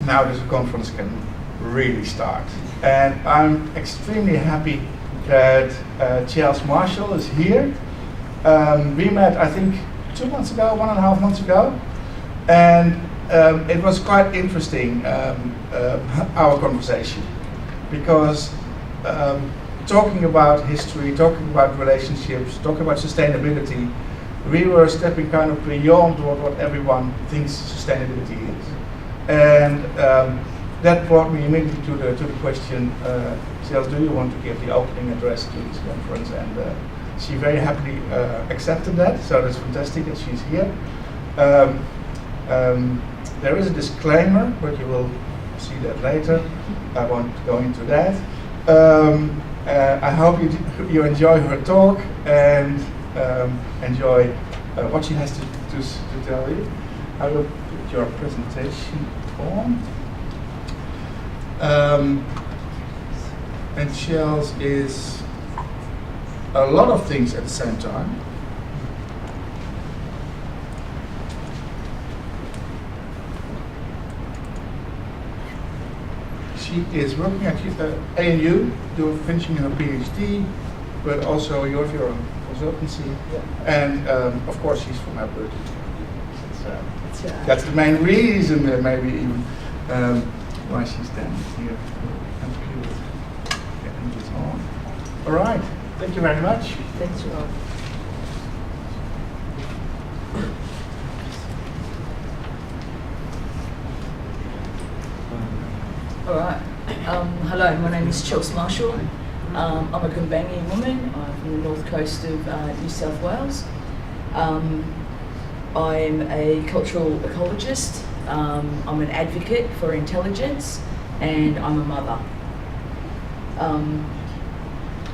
Now this conference can really start. And I'm extremely happy that Chels Marshall is here. We met, I think, 2 months ago, 1.5 months ago. And it was quite interesting, our conversation. Because talking about history, talking about relationships, talking about sustainability, we were stepping kind of beyond what everyone thinks sustainability is. And that brought me immediately to the question, Chels, do you want to give the opening address to this conference? And she very happily accepted that, so that's fantastic that she's here. There is a disclaimer, but you will see that later. I won't go into that. I hope you enjoy her talk and enjoy what she has to tell you. I will put your presentation on. And Chels is a lot of things at the same time. She is working at ANU, finishing her PhD, but also your consultancy. Yeah. And of course, she's from Alberta. That's the main reason, maybe even, why she's standing here. Getting this on. All right. Thank you very much. Thanks, Rob. All right. Hello, my name is Chels Marshall. I'm a Gumbaynggirr woman. I'm from the north coast of New South Wales. I'm a cultural ecologist. I'm an advocate for intelligence, and I'm a mother.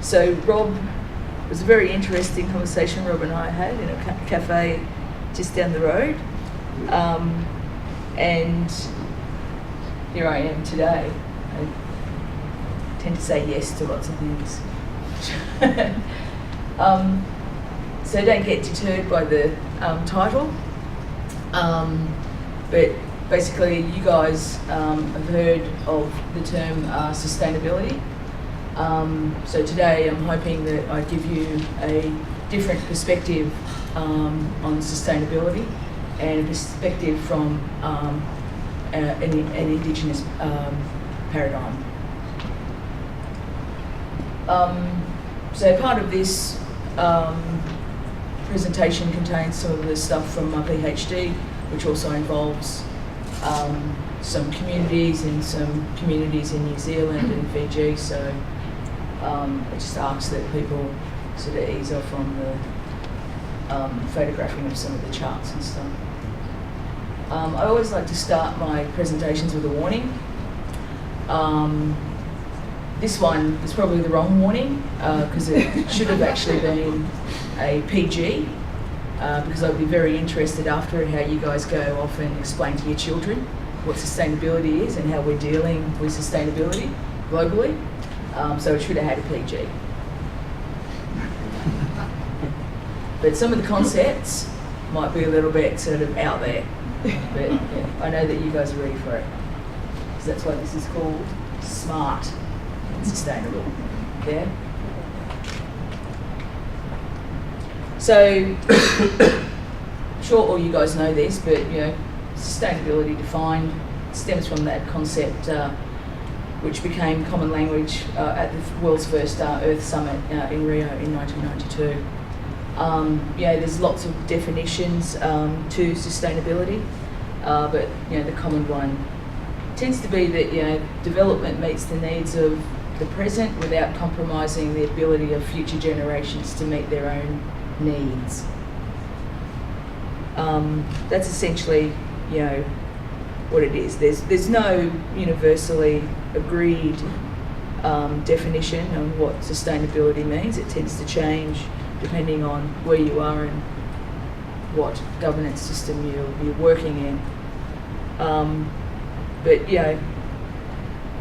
So Rob, it was a very interesting conversation Rob and I had in a cafe just down the road. And here I am today. I tend to say yes to lots of things. So don't get deterred by the title. But basically you guys have heard of the term sustainability. So today I'm hoping that I give you a different perspective on sustainability and a perspective from an Indigenous paradigm. So part of this presentation contains some of the stuff from my PhD, which also involves some communities in New Zealand and Fiji. So I just ask that people sort of ease off on the photographing of some of the charts and stuff. I always like to start my presentations with a warning. This one is probably the wrong warning because it should have actually been a PG because I'd be very interested after how you guys go off and explain to your children what sustainability is and how we're dealing with sustainability globally. So it should have had a PG. But some of the concepts might be a little bit sort of out there. But yeah, I know that you guys are ready for it. Because that's why this is called smart and sustainable. Yeah? So, I'm sure all you guys know this, but sustainability defined stems from that concept which became common language at the world's first Earth Summit in Rio in 1992. There's lots of definitions to sustainability, but the common one tends to be that development meets the needs of the present without compromising the ability of future generations to meet their own needs. That's essentially what it is. There's no universally agreed definition on what sustainability means. It tends to change depending on where you are and what governance system you're working in. But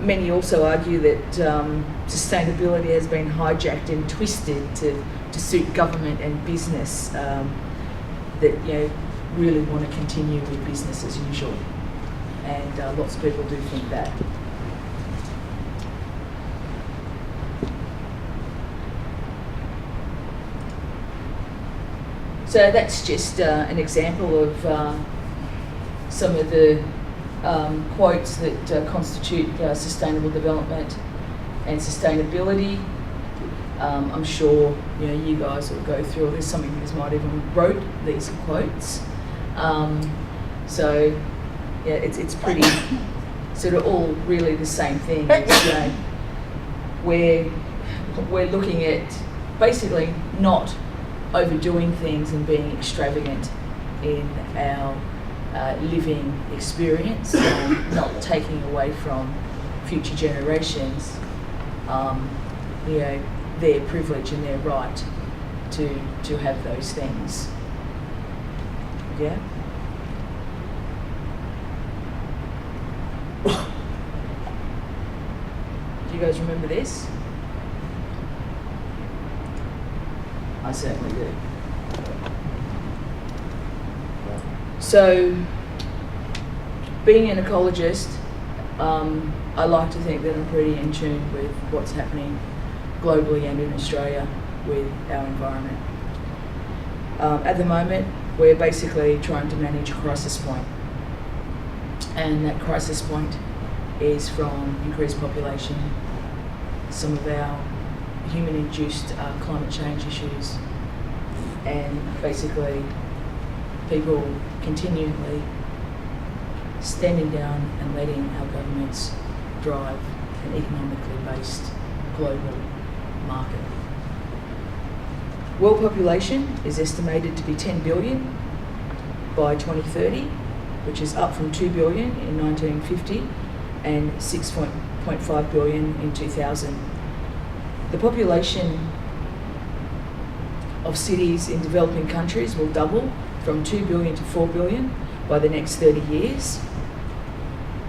many also argue that sustainability has been hijacked and twisted to suit government and business that really want to continue with business as usual. and lots of people do think that. So that's just an example of some of the quotes that constitute sustainable development and sustainability. I'm sure you guys will go through this. Some of you might even wrote these quotes. So yeah, it's pretty sort of all really the same thing. It's, we're looking at basically not overdoing things and being extravagant in our living experience, not taking away from future generations their privilege and their right to have those things. Yeah? Do you guys remember this? I certainly do. So, being an ecologist, I like to think that I'm pretty in tune with what's happening globally and in Australia with our environment. At the moment, we're basically trying to manage a crisis point. And that crisis point is from increased population, some of our human-induced climate change issues, and basically people continually standing down and letting our governments drive an economically based global market. World population is estimated to be 10 billion by 2030, which is up from 2 billion in 1950 and 6.5 billion in 2000. The population of cities in developing countries will double from 2 billion to 4 billion by the next 30 years.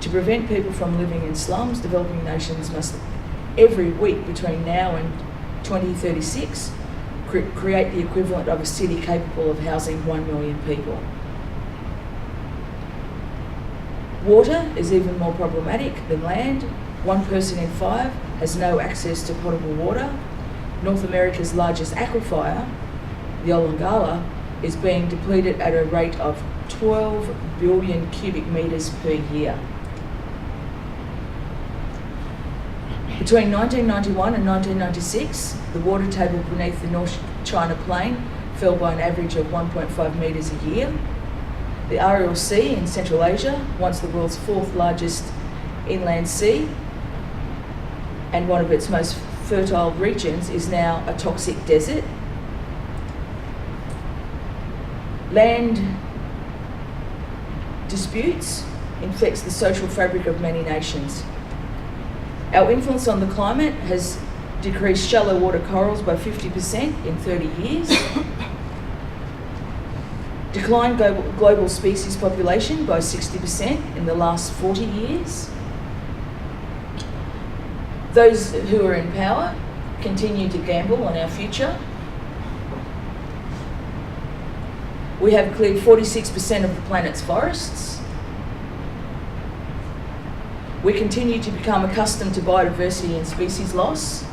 To prevent people from living in slums, developing nations must every week between now and 2036 create the equivalent of a city capable of housing 1 million people. Water is even more problematic than land. 1 person in 5 has no access to potable water. North America's largest aquifer, the Olongala, is being depleted at a rate of 12 billion cubic metres per year. Between 1991 and 1996, the water table beneath the North China Plain fell by an average of 1.5 metres a year. The Aral Sea in Central Asia, once the world's 4th largest inland sea and one of its most fertile regions, is now a toxic desert. Land disputes infects the social fabric of many nations. Our influence on the climate has decreased shallow water corals by 50% in 30 years, declined global species population by 60% in the last 40 years. Those who are in power continue to gamble on our future. We have cleared 46% of the planet's forests. We continue to become accustomed to biodiversity and species loss.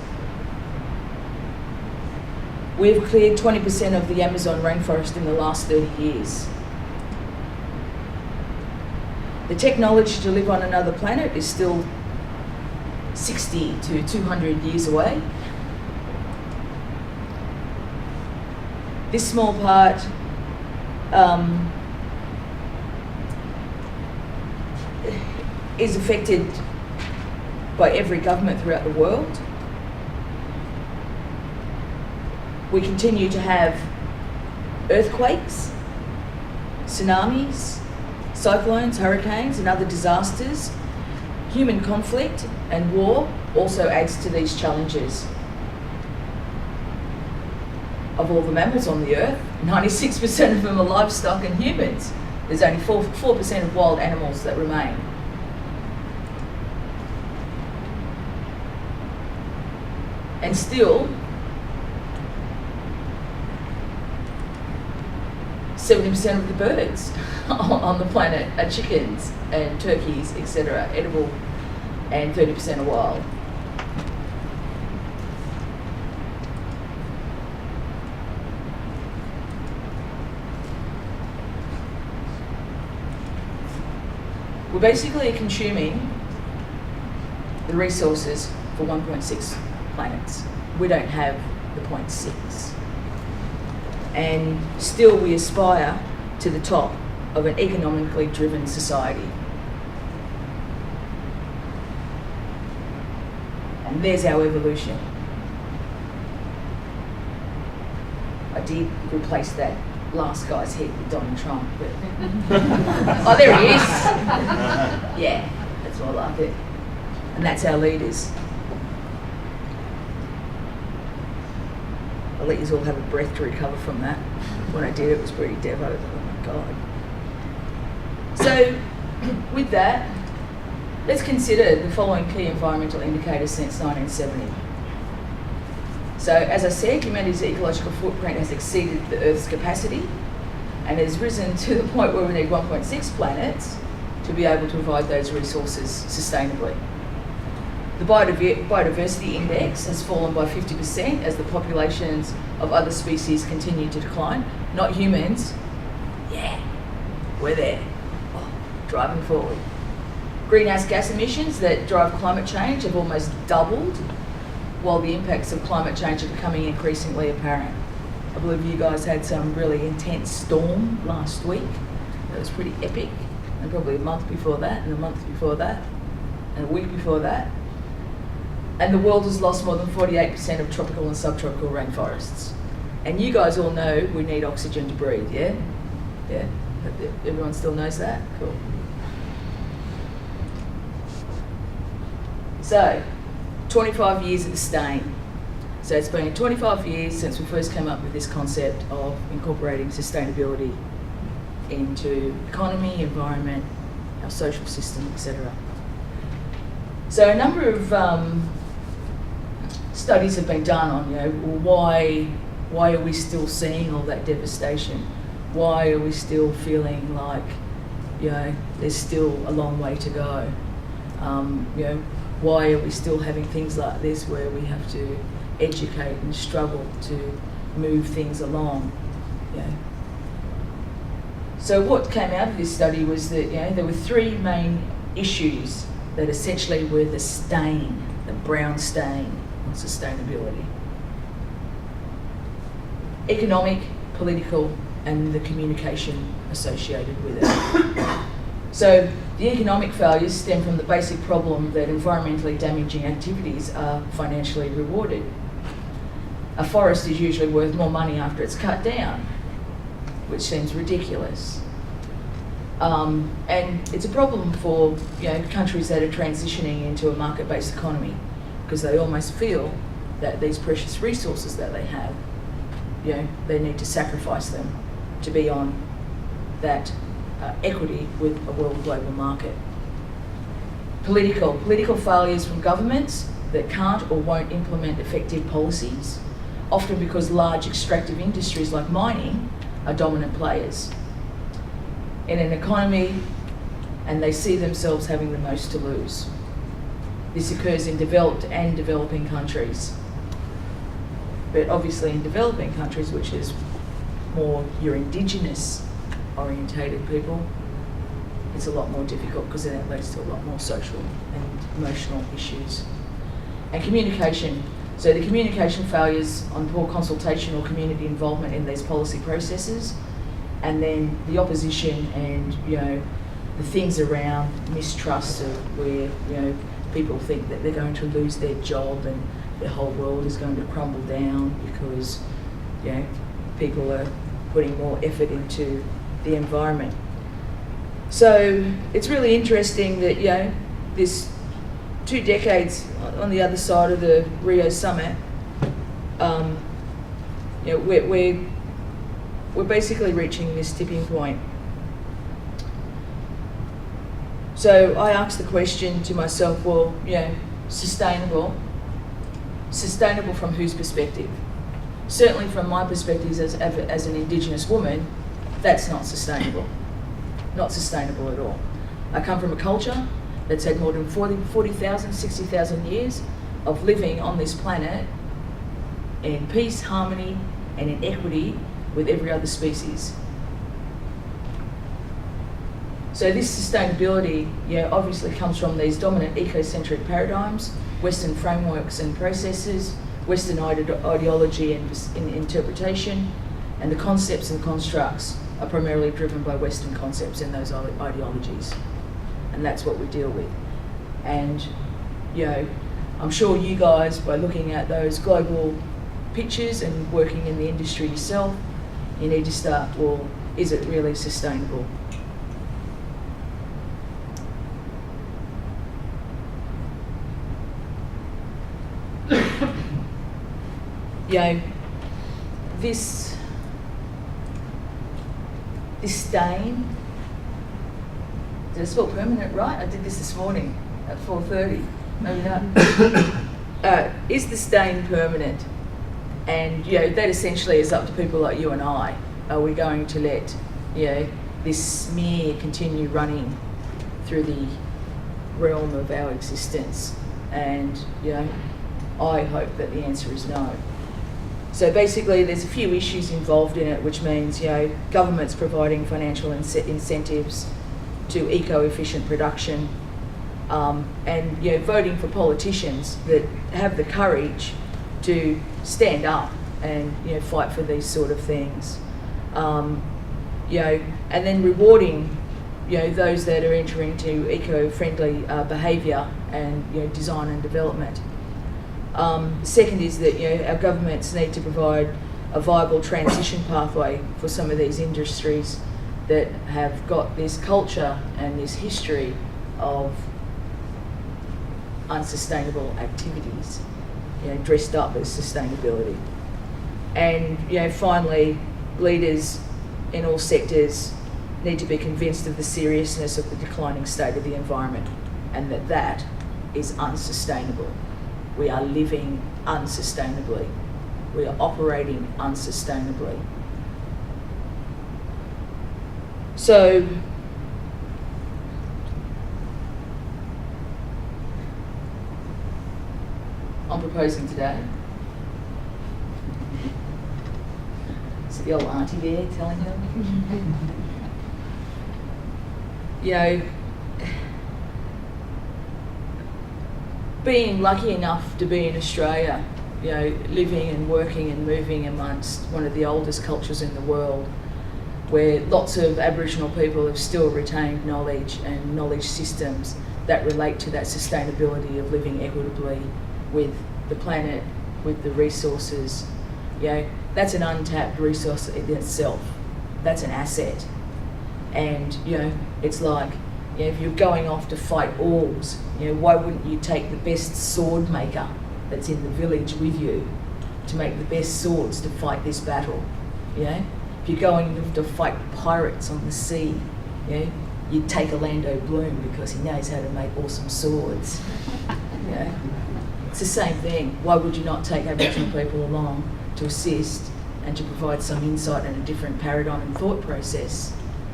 We have cleared 20% of the Amazon rainforest in the last 30 years. The technology to live on another planet is still 60 to 200 years away. This small part is affected by every government throughout the world. We continue to have earthquakes, tsunamis, cyclones, hurricanes, and other disasters. Human conflict and war also adds to these challenges. Of all the mammals on the earth, 96% of them are livestock and humans. There's only 4% of wild animals that remain. And still, 70% of the birds on the planet are chickens and turkeys, etc., edible, and 30% are wild. We're basically consuming the resources for 1.6 planets. We don't have the 0.6. And still we aspire to the top of an economically driven society. And there's our evolution. I did replace that last guy's head with Donald Trump, but oh, there he is. Yeah, that's why I like it. And that's our leaders. I'll let you all have a breath to recover from that. When I did, it was pretty devo. Oh my God. So, with that, let's consider the following key environmental indicators since 1970. So, as I said, humanity's ecological footprint has exceeded the Earth's capacity and has risen to the point where we need 1.6 planets to be able to provide those resources sustainably. The biodiversity index has fallen by 50% as the populations of other species continue to decline. Not humans. Yeah, we're there. Oh, driving forward. Greenhouse gas emissions that drive climate change have almost doubled, while the impacts of climate change are becoming increasingly apparent. I believe you guys had some really intense storm last week. That was pretty epic. And probably a month before that, and a month before that, and a week before that. And the world has lost more than 48% of tropical and subtropical rainforests. And you guys all know we need oxygen to breathe, yeah? Yeah? Everyone still knows that? Cool. So, 25 years of the stain. So it's been 25 years since we first came up with this concept of incorporating sustainability into economy, environment, our social system, etc. So a number of studies have been done on, why are we still seeing all that devastation? Why are we still feeling like, there's still a long way to go? Why are we still having things like this where we have to educate and struggle to move things along? So what came out of this study was that there were three main issues that essentially were the stain, the brown stain on sustainability. Economic, political, and the communication associated with it. So the economic failures stem from the basic problem that environmentally damaging activities are financially rewarded. A forest is usually worth more money after it's cut down, which seems ridiculous. And it's a problem for countries that are transitioning into a market-based economy, because they almost feel that these precious resources that they have, they need to sacrifice them to be on that equity with a world global market. Political failures from governments that can't or won't implement effective policies, often because large extractive industries like mining are dominant players in an economy, and they see themselves having the most to lose. This occurs in developed and developing countries. But obviously in developing countries, which is more your Indigenous orientated people, it's a lot more difficult because then it leads to a lot more social and emotional issues. And communication. So the communication failures on poor consultation or community involvement in these policy processes, and then the opposition and the things around mistrust of where people think that they're going to lose their job and their whole world is going to crumble down because people are putting more effort into the environment. So it's really interesting that this 2 decades on the other side of the Rio summit, we're basically reaching this tipping point. So I asked the question to myself, well, sustainable from whose perspective? Certainly from my perspective as an Indigenous woman, That's not sustainable. Not sustainable at all. I come from a culture that's had more than 40,000, 60,000 years of living on this planet in peace, harmony, and in equity with every other species. So this sustainability, obviously comes from these dominant ecocentric paradigms, Western frameworks and processes, Western ideology and interpretation, and the concepts and constructs are primarily driven by Western concepts and those ideologies. And that's what we deal with. And, I'm sure you guys, by looking at those global pictures and working in the industry yourself, you need to start, well, is it really sustainable? This stain, did I spell permanent right? I did this morning at 4:30. Maybe not. Is the stain permanent? And that essentially is up to people like you and I. Are we going to let this smear continue running through the realm of our existence? And I hope that the answer is no. So basically there's a few issues involved in it, which means governments providing financial incentives to eco-efficient production, and voting for politicians that have the courage to stand up and fight for these sort of things, and then rewarding those that are entering into eco-friendly behaviour and design and development. Second is that our governments need to provide a viable transition pathway for some of these industries that have got this culture and this history of unsustainable activities, dressed up as sustainability. And finally, leaders in all sectors need to be convinced of the seriousness of the declining state of the environment, and that is unsustainable. We are living unsustainably. We are operating unsustainably. So, I'm proposing today. Is the old auntie there telling you? Being lucky enough to be in Australia, living and working and moving amongst one of the oldest cultures in the world, where lots of Aboriginal people have still retained knowledge and knowledge systems that relate to that sustainability of living equitably with the planet, with the resources. That's an untapped resource in itself. That's an asset. And, it's like, if you're going off to fight orcs, why wouldn't you take the best sword maker that's in the village with you to make the best swords to fight this battle? If you're going to fight pirates on the sea, you'd take Orlando Bloom because he knows how to make awesome swords. It's the same thing. Why would you not take Aboriginal people along to assist and to provide some insight and a different paradigm and thought process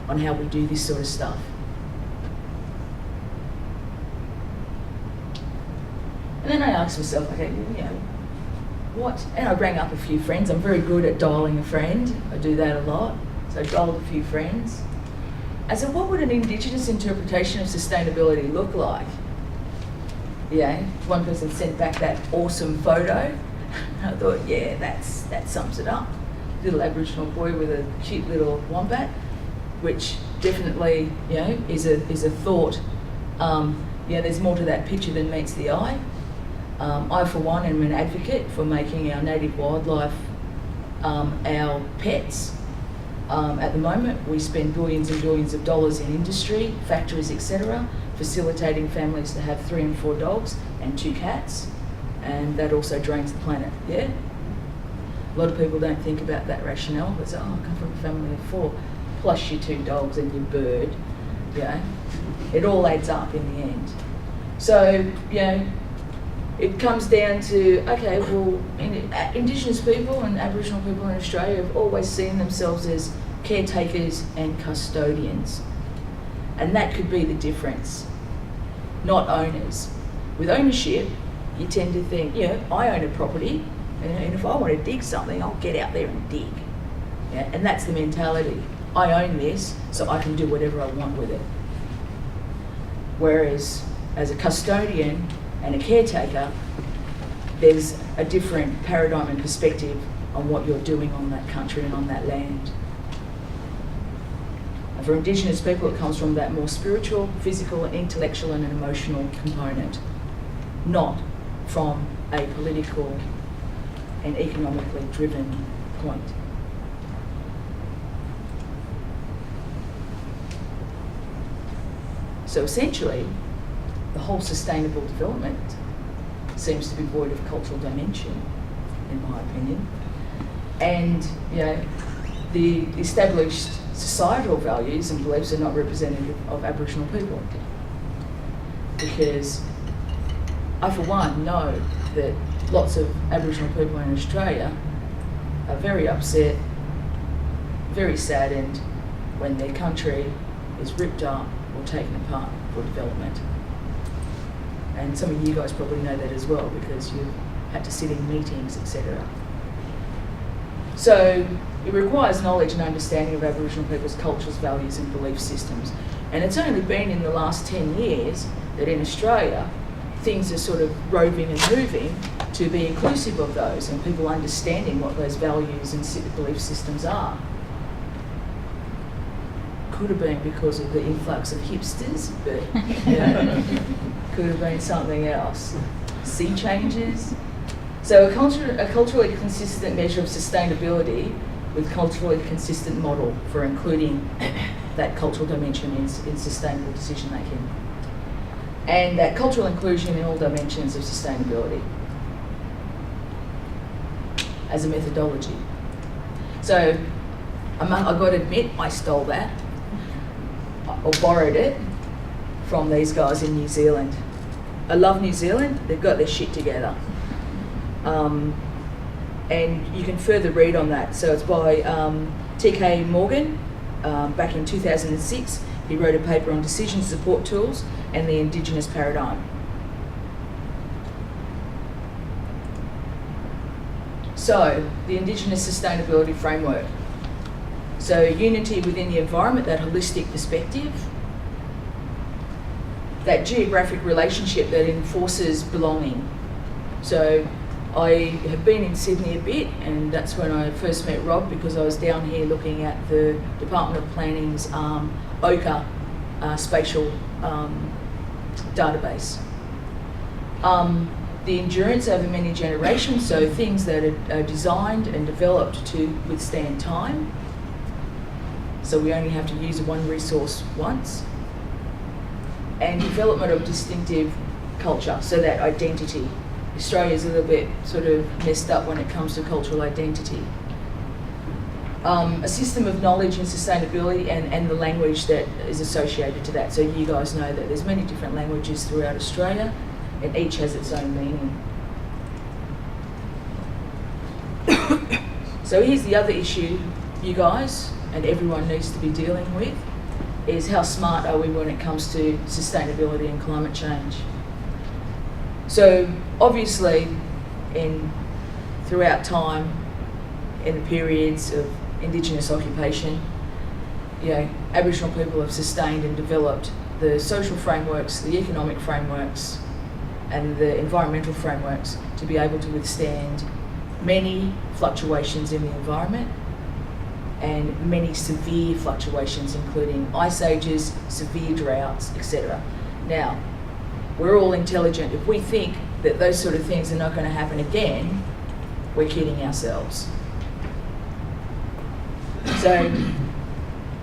on how we do this sort of stuff? And then I asked myself, okay, what? And I rang up a few friends. I'm very good at dialing a friend. I do that a lot. So I dialed a few friends. I said, what would an Indigenous interpretation of sustainability look like? One person sent back that awesome photo. I thought, that sums it up. Little Aboriginal boy with a cute little wombat, which definitely, is a thought. There's more to that picture than meets the eye. I, for one, am an advocate for making our native wildlife our pets. At the moment, we spend billions and billions of dollars in industry, factories, etc., facilitating families to have 3 and 4 dogs and 2 cats, and that also drains the planet. A lot of people don't think about that rationale. They say, I come from a family of 4, plus your 2 dogs and your bird. It all adds up in the end. So, it comes down to, okay, well, Indigenous people and Aboriginal people in Australia have always seen themselves as caretakers and custodians. And that could be the difference, not owners. With ownership, you tend to think, I own a property, and if I want to dig something, I'll get out there and dig. Yeah? And that's the mentality. I own this, so I can do whatever I want with it. Whereas, as a custodian and a caretaker, there's a different paradigm and perspective on what you're doing on that country and on that land. And for Indigenous people, it comes from that more spiritual, physical, intellectual and an emotional component, not from a political and economically driven point. So essentially, the whole sustainable development seems to be void of cultural dimension, in my opinion. And the established societal values and beliefs are not representative of Aboriginal people. Because I, for one, know that lots of Aboriginal people in Australia are very upset, very saddened when their country is ripped up or taken apart for development. And some of you guys probably know that as well because you've had to sit in meetings, etc. So it requires knowledge and understanding of Aboriginal people's cultures, values and belief systems. And it's only been in the last 10 years that in Australia things are sort of roving and moving to be inclusive of those and people understanding what those values and belief systems are. Could have been because of the influx of hipsters, but could have been something else. Sea changes. So a culturally consistent measure of sustainability with culturally consistent model for including that cultural dimension in sustainable decision making. And that cultural inclusion in all dimensions of sustainability as a methodology. So I've got to admit, I stole that or borrowed it from these guys in New Zealand. I love New Zealand, they've got their shit together. And you can further read on that. So it's by T.K. Morgan, back in 2006. He wrote a paper on decision support tools and the Indigenous paradigm. So, the Indigenous sustainability framework. So, unity within the environment, that holistic perspective, that geographic relationship that enforces belonging. So, I have been in Sydney a bit, and that's when I first met Rob because I was down here looking at the Department of Planning's OCA spatial database. The endurance over many generations, so things that are designed and developed to withstand time. So we only have to use one resource once. And development of distinctive culture, so that identity. Australia's a little bit sort of messed up when it comes to cultural identity. A system of knowledge and sustainability and the language that is associated to that. So you guys know that there's many different languages throughout Australia and each has its own meaning. So here's the other issue you guys and everyone needs to be dealing with, is how smart are we when it comes to sustainability and climate change. So obviously throughout time, in the periods of Indigenous occupation, Aboriginal people have sustained and developed the social frameworks, the economic frameworks, and the environmental frameworks to be able to withstand many fluctuations in the environment and many severe fluctuations, including ice ages, severe droughts, etc. Now, we're all intelligent. If we think that those sort of things are not going to happen again, we're kidding ourselves. So,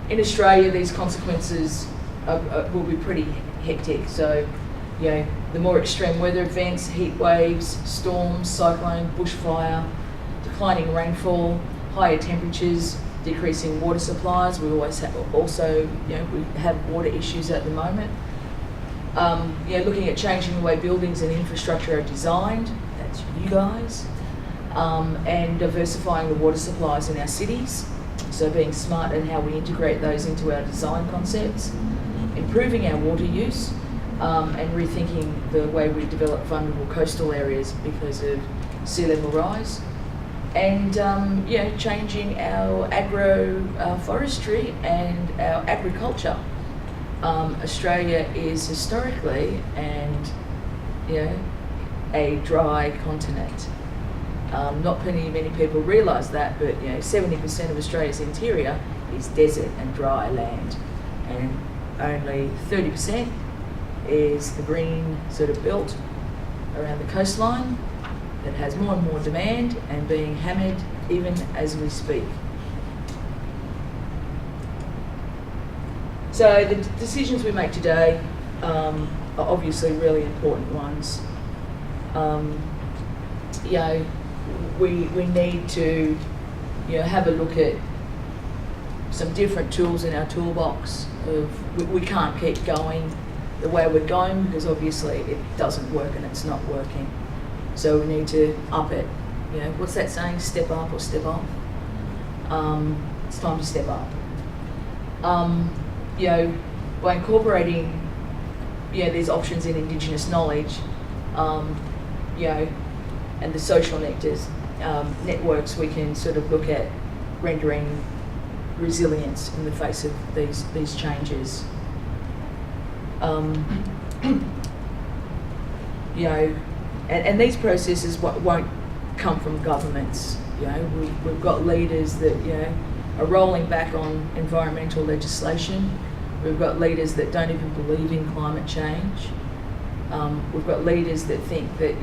in Australia, these consequences will be pretty hectic. So, the more extreme weather events, heat waves, storms, cyclone, bushfire, declining rainfall, higher temperatures, decreasing water supplies. We always have we have water issues at the moment. Looking at changing the way buildings and infrastructure are designed, that's you guys, and diversifying the water supplies in our cities. So being smart in how we integrate those into our design concepts, improving our water use, and rethinking the way we develop vulnerable coastal areas because of sea level rise, and changing our forestry and our agriculture. Australia is historically and a dry continent. Not many people realise that, but 70% of Australia's interior is desert and dry land, and only 30% is the green sort of belt around the coastline that has more and more demand and being hammered even as we speak. So the decisions we make today are obviously really important ones. We need to have a look at some different tools in our toolbox. We can't keep going the way we're going because obviously it doesn't work and it's not working. So we need to up it. What's that saying? Step up or step off? It's time to step up. By incorporating these options in Indigenous knowledge, and the social networks, we can sort of look at rendering resilience in the face of these changes. And these processes won't come from governments. We've got leaders that are rolling back on environmental legislation. We've got leaders that don't even believe in climate change. We've got leaders that think that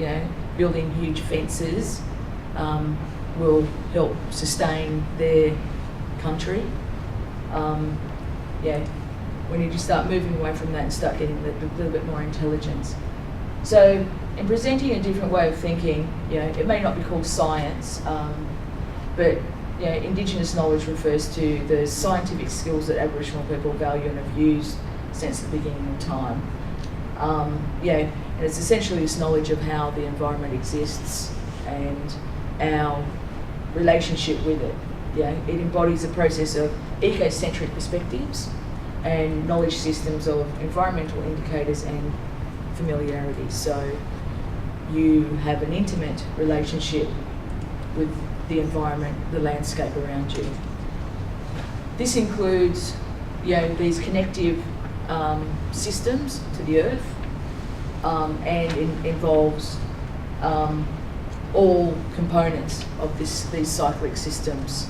building huge fences will help sustain their country. We need to start moving away from that and start getting a little bit more intelligence. So in presenting a different way of thinking, it may not be called science, but Indigenous knowledge refers to the scientific skills that Aboriginal people value and have used since the beginning of time. And it's essentially this knowledge of how the environment exists and our relationship with it. It embodies a process of eco-centric perspectives and knowledge systems of environmental indicators and familiarity. So you have an intimate relationship with the environment, the landscape around you. This includes, these connective systems to the earth, and involves all components of these cyclic systems.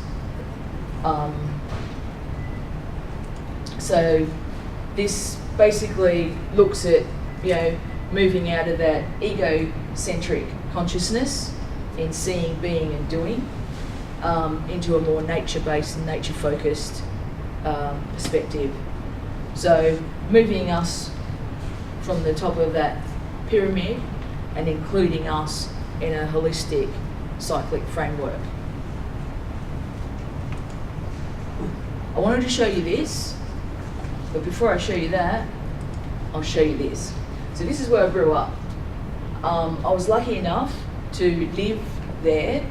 So this basically looks at, moving out of that egocentric consciousness in seeing, being and doing, into a more nature-based and nature-focused perspective. So moving us from the top of that pyramid and including us in a holistic cyclic framework. I wanted to show you this, but before I show you that, I'll show you this. So this is where I grew up. I was lucky enough to live there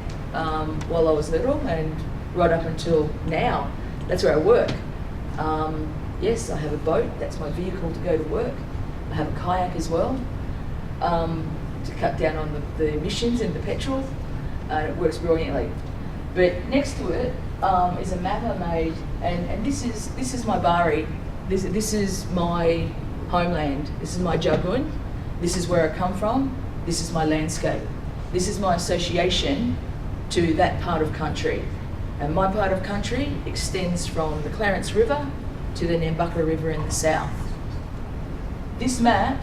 while I was little and right up until now. That's where I work. Yes, I have a boat. That's my vehicle to go to work. I have a kayak as well to cut down on the emissions and the petrol. It works brilliantly. But next to it is a map I made, and this is my Bari. This is my homeland. This is my Jagun. This is where I come from. This is my landscape. This is my association to that part of country. And my part of country extends from the Clarence River to the Nambucca River in the south. This map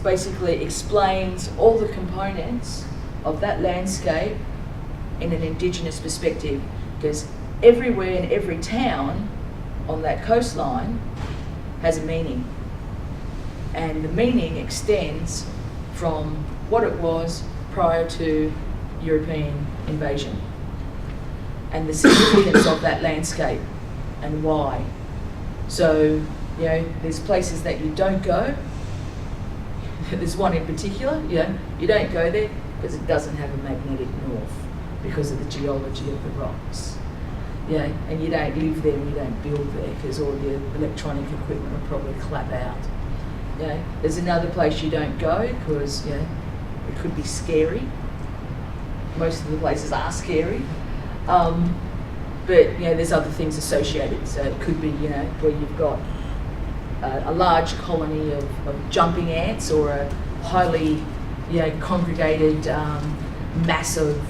basically explains all the components of that landscape in an Indigenous perspective, because everywhere in every town on that coastline has a meaning. And the meaning extends from what it was prior to European invasion, and the significance of that landscape and why. So, there's places that you don't go. There's one in particular, you don't go there because it doesn't have a magnetic north because of the geology of the rocks. and you don't live there and you don't build there because all the electronic equipment will probably clap out. There's another place you don't go because it could be scary. Most of the places are scary, but there's other things associated. So it could be where you've got a large colony of jumping ants or a highly congregated mass of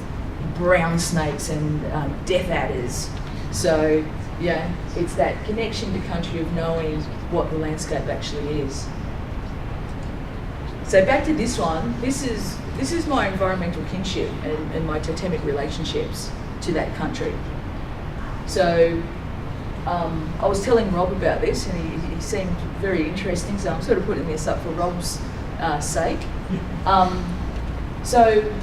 brown snakes and death adders. So it's that connection to country of knowing what the landscape actually is. So back to this one, this is my environmental kinship and my totemic relationships to that country. So I was telling Rob about this and he seemed very interesting, so I'm sort of putting this up for Rob's sake. So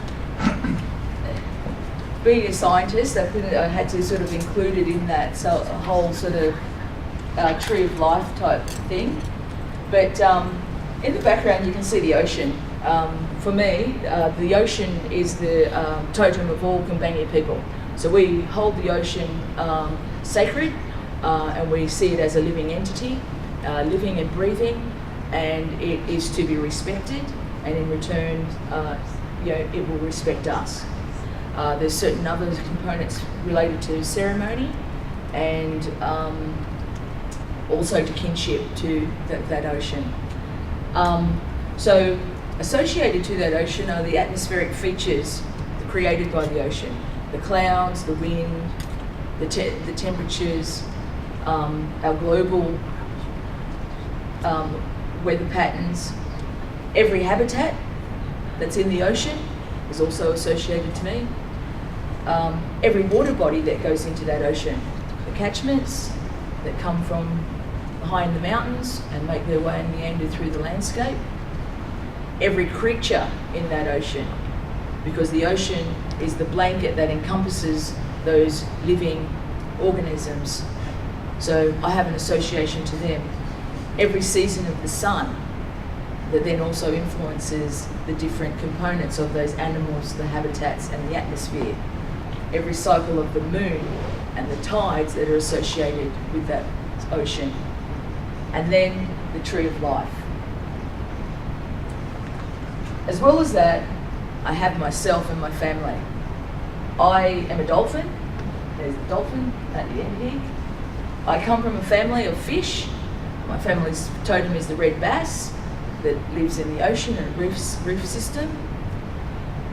being a scientist, I had to sort of include it in that whole sort of tree of life type thing. But in the background you can see the ocean. For me, the ocean is the totem of all Kumbanya people. So we hold the ocean sacred and we see it as a living entity, living and breathing, and it is to be respected, and in return it will respect us. There's certain other components related to ceremony and also to kinship to that ocean. So associated to that ocean are the atmospheric features created by the ocean. The clouds, the wind, the temperatures, our global weather patterns. Every habitat that's in the ocean is also associated to me. Every water body that goes into that ocean, the catchments that come from high in the mountains and make their way and meander through the landscape. Every creature in that ocean, because the ocean is the blanket that encompasses those living organisms. So I have an association to them. Every season of the sun that then also influences the different components of those animals, the habitats and the atmosphere. Every cycle of the moon and the tides that are associated with that ocean. And then the tree of life. As well as that, I have myself and my family. I am a dolphin. There's a dolphin at the end here. I come from a family of fish. My family's totem is the red bass that lives in the ocean and reef system.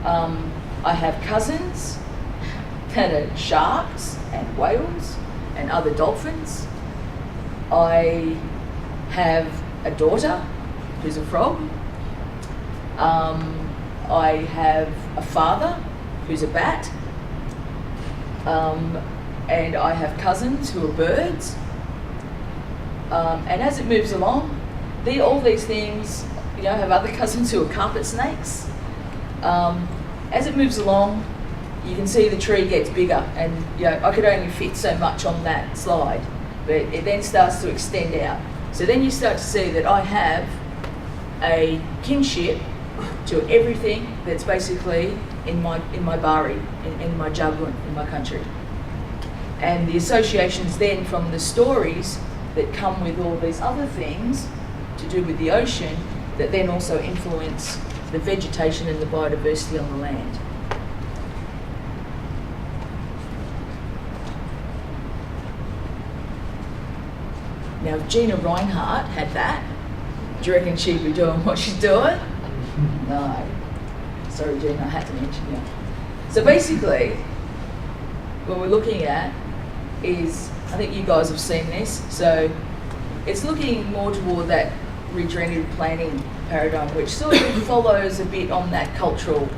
I have cousins that are sharks and whales and other dolphins. I have a daughter who's a frog. I have a father who's a bat. And I have cousins who are birds. And as it moves along, all these things, have other cousins who are carpet snakes. As it moves along, you can see the tree gets bigger, and I could only fit so much on that slide, but it then starts to extend out. So then you start to see that I have a kinship to everything that's basically in my Bari, in my Jagun, in my country. And the associations then from the stories that come with all these other things to do with the ocean that then also influence the vegetation and the biodiversity on the land. Now, if Gina Reinhardt had that, do you reckon she'd be doing what she's doing? No. Sorry, Gina, I had to mention you. So basically, what we're looking at is, I think you guys have seen this, so it's looking more toward that regenerative planning paradigm, which sort of follows a bit on that cultural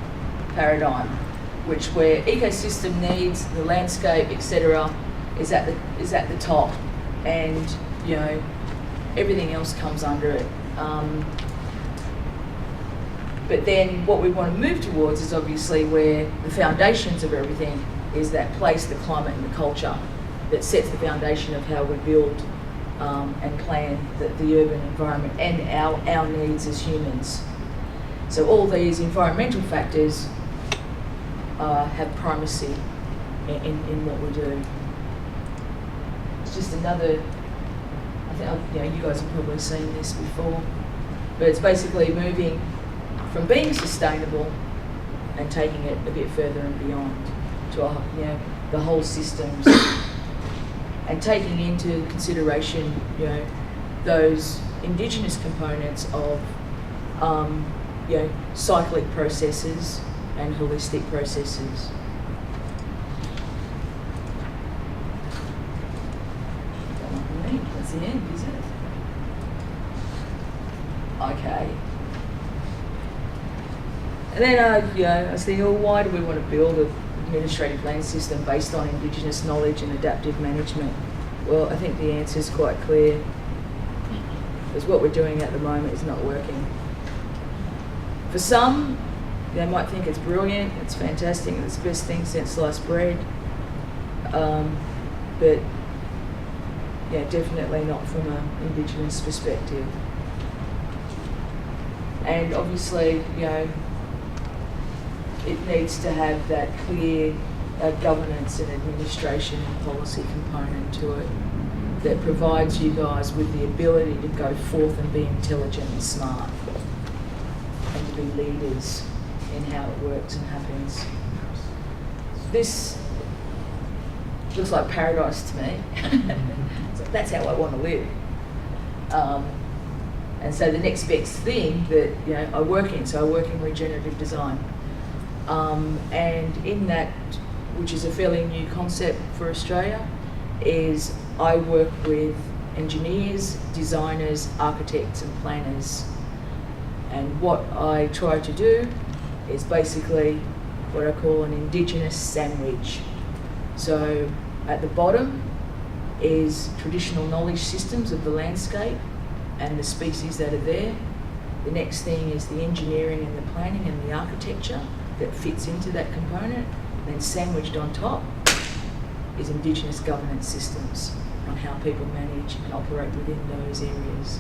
paradigm, where ecosystem needs, the landscape, etc., is at the top, and everything else comes under it. But then what we want to move towards is obviously where the foundations of everything is that place, the climate and the culture that sets the foundation of how we build and plan the urban environment and our needs as humans. So all these environmental factors have primacy in what we do. it's just another. I think you guys have probably seen this before, but it's basically moving from being sustainable and taking it a bit further and beyond to the whole systems, and taking into consideration those Indigenous components of cyclic processes and holistic processes. That's the end, is it? Okay. And then I was thinking, well, why do we want to build an administrative land system based on Indigenous knowledge and adaptive management? Well, I think the answer is quite clear, because what we're doing at the moment is not working. For some, they might think it's brilliant, it's fantastic, it's the best thing since sliced bread, but definitely not from an Indigenous perspective. And obviously, it needs to have that clear governance and administration and policy component to it that provides you guys with the ability to go forth and be intelligent and smart and to be leaders in how it works and happens. This looks like paradise to me. So that's how I want to live. And so the next best thing that I work in, so I work in regenerative design. And in that, which is a fairly new concept for Australia, is I work with engineers, designers, architects and planners. And what I try to do is basically what I call an Indigenous sandwich. So at the bottom is traditional knowledge systems of the landscape and the species that are there. The next thing is the engineering and the planning and the architecture that fits into that component. Then sandwiched on top is Indigenous governance systems on how people manage and operate within those areas.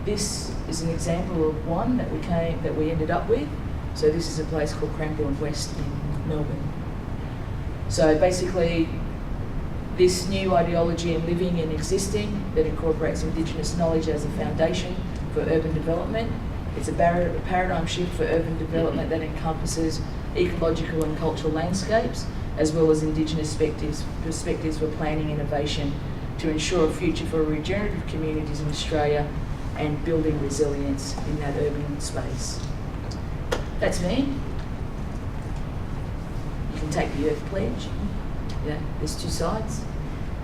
This is an example of one that we ended up with. So this is a place called Cranbourne West in Melbourne. So basically, this new ideology in living and existing that incorporates Indigenous knowledge as a foundation for urban development. It's a paradigm shift for urban development that encompasses ecological and cultural landscapes, as well as Indigenous perspectives for planning innovation to ensure a future for regenerative communities in Australia and building resilience in that urban space. That's me. You can take the Earth Pledge. There's two sides.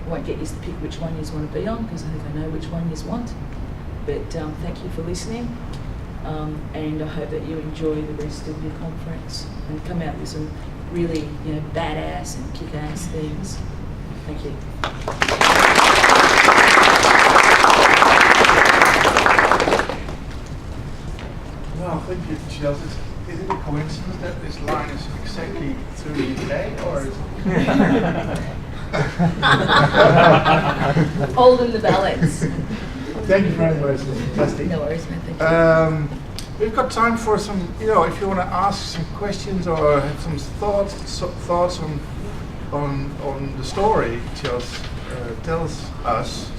I won't get you to pick which one you want to be on, because I think I know which one you want. But thank you for listening, and I hope that you enjoy the rest of your conference and come out with some really badass and kick-ass things. Thank you. Well, thank you, Chels. Is it a coincidence that this line is exactly through the UK, or is it? Hold in the balance. Thank you very much. It's fantastic. No worries, man. Thank you. We've got time for some, if you want to ask some questions or have some thoughts on the story Chels tells us.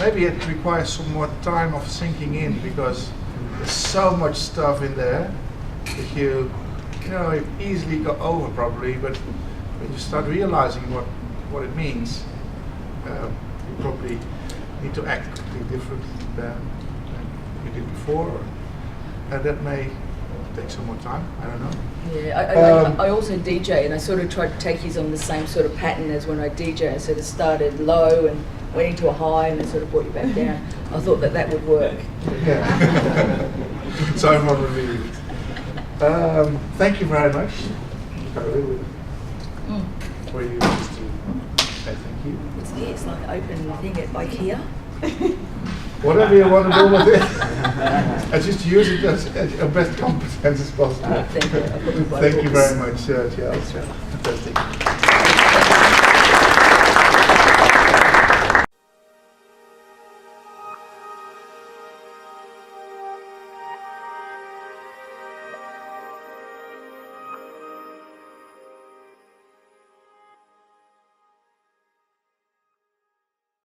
Maybe it requires some more time of sinking in, because there's so much stuff in there that you easily go over probably, but when you start realizing what it means, you probably need to act completely different than you did before, and that may take some more time. I don't know. Yeah, I also DJ, and I sort of tried to take his on the same sort of pattern as when I DJ. I sort of started low and went into a high and then sort of brought you back down. I thought that would work. Yeah. So I'm not relieved. Thank you very much. For you just to say thank you. It's like open thing at IKEA. Whatever you want to do with it, I just use it as your best competence as possible. Thank you. Thank you very much, Chels. Fantastic.